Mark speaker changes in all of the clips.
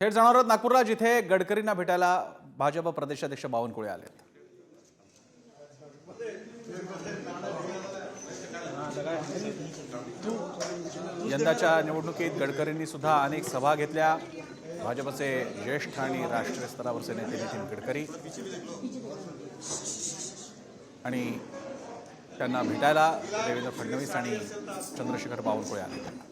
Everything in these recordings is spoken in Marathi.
Speaker 1: थेट जाणार आहोत नागपूरला, जिथे गडकरींना भेटायला भाजप प्रदेशाध्यक्ष बावनकुळे आलेत. यंदाच्या निवडणुकीत गडकरींनी सुद्धा अनेक सभा घेतल्या. भाजपचे ज्येष्ठ आणि राष्ट्रीय स्तरावरचे नेते नितीन गडकरी आणि त्यांना भेटायला देवेंद्र फडणवीस आणि चंद्रशेखर बावनकुळे आले.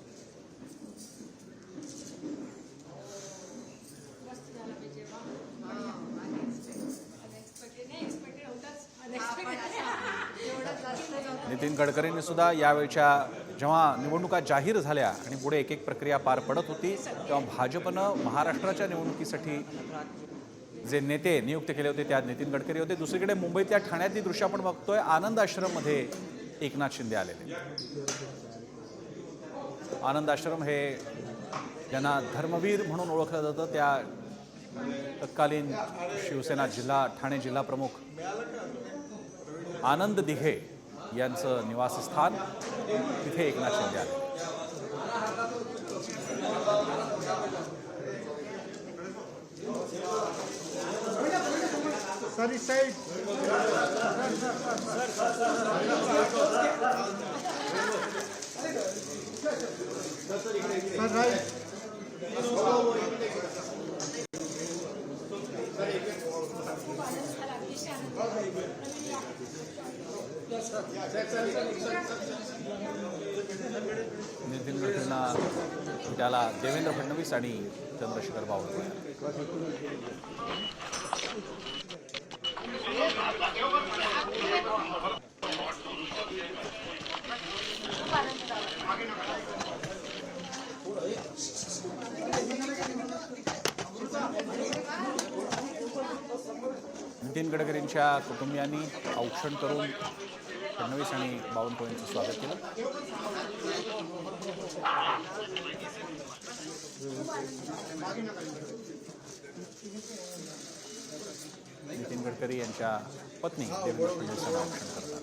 Speaker 1: नितीन गडकरींनी सुद्धा यावेळच्या जेव्हा निवडणुका जाहीर झाल्या आणि पुढे एक एक प्रक्रिया पार पडत होती तेव्हा भाजपनं महाराष्ट्राच्या निवडणुकीसाठी जे नेते नियुक्त केले होते त्यात नितीन गडकरी होते. दुसरीकडे मुंबईतल्या ठाण्यातली दृश्य आपण बघतोय. आनंद आश्रममध्ये एकनाथ शिंदे आलेले. आनंद आश्रम हे ज्यांना धर्मवीर म्हणून ओळखलं जातं त्या तत्कालीन शिवसेना ठाणे जिल्हा प्रमुख आनंद दिघे यांचं निवासस्थान, तिथे एकनाथ शिंदे आले. नितीन गडकरींना त्याला देवेंद्र फडणवीस आणि चंद्रशेखर बावनकुळे. नितीन गडकरींच्या कुटुंबियांनी औक्षण करून फडणवीस आणि बावनकुळेंचं स्वागत केलं. नितीन गडकरी यांच्या पत्नी देवेंद्र फडणवीसांना औक्षण करतात.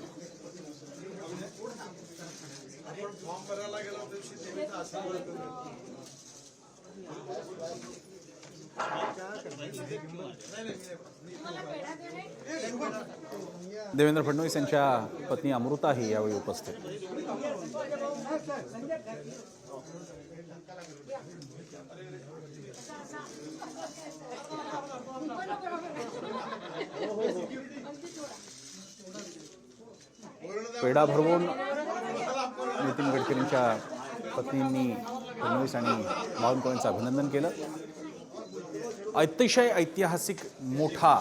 Speaker 1: देवेंद्र फडणवीस यांच्या पत्नी अमृताही यावेळी उपस्थित. पेढा भरवून नितीन गडकरींच्या पत्नींनी फडणवीस आणि बावनकुळेंचं अभिनंदन केलं. अतिशय ऐतिहासिक मोठा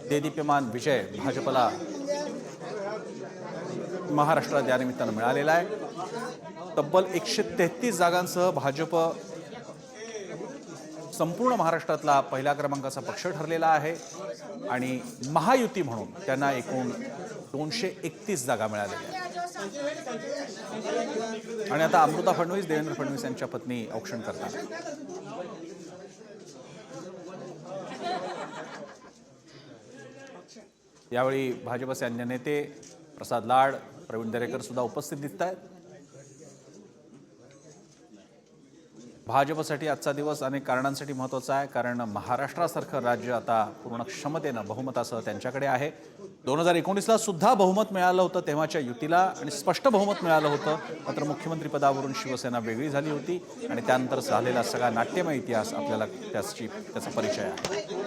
Speaker 1: देदीप्यमान विजय भाजपला महाराष्ट्रात या निमित्तानं मिळालेला आहे. तब्बल 133 जागांसह भाजप संपूर्ण महाराष्ट्रातला पहिल्या क्रमांकाचा पक्ष ठरलेला आहे आणि महायुती म्हणून त्यांना एकूण 231 जागा मिळालेल्या आहेत. आणि आता अमृता फडणवीस देवेंद्र फडणवीस यांच्या पत्नी औक्षण करतात. यावेळी भाजपचे अन्य नेते प्रसाद लाड, प्रवीण दरेकर सुद्धा उपस्थित दिसत आहेत. भाजपसाठी आजचा दिवस अनेक कारणांसाठी महत्त्वाचा आहे. कारण महाराष्ट्रासारखं राज्य आता पूर्ण क्षमतेनं बहुमतासह त्यांच्याकडे आहे. 2019ला सुद्धा बहुमत मिळालं होतं तेव्हाच्या युतीला आणि स्पष्ट बहुमत मिळालं होतं. मात्र मुख्यमंत्रीपदावरून शिवसेना वेगळी झाली होती आणि त्यानंतर झालेला सगळा नाट्यमय इतिहास आपल्याला त्याचा परिचय आहे.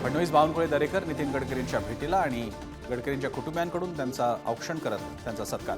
Speaker 1: फडणवीस, बावनकुळे, दरेकर नितीन गडकरींच्या भेटीला आणि गडकरींच्या कुटुंबियांकडून त्यांचा औक्षण करत त्यांचा सत्कार.